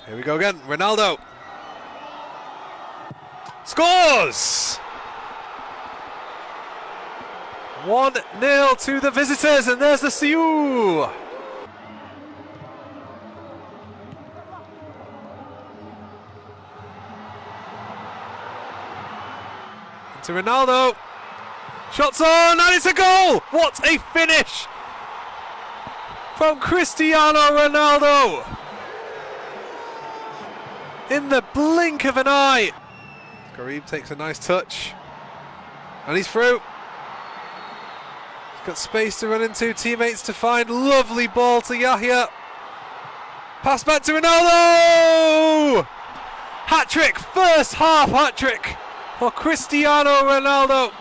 Here we go again, Ronaldo. Scores! 1-0 to the visitors, and there's the Sioux. To Ronaldo. Shots on, and it's a goal! What a finish from Cristiano Ronaldo! In the blink of an eye. Kareem takes a nice touch, and he's through. He's got space to run into, teammates to find. Lovely ball to Yahya. Pass back to Ronaldo! Hat-trick, first half hat-trick for Cristiano Ronaldo.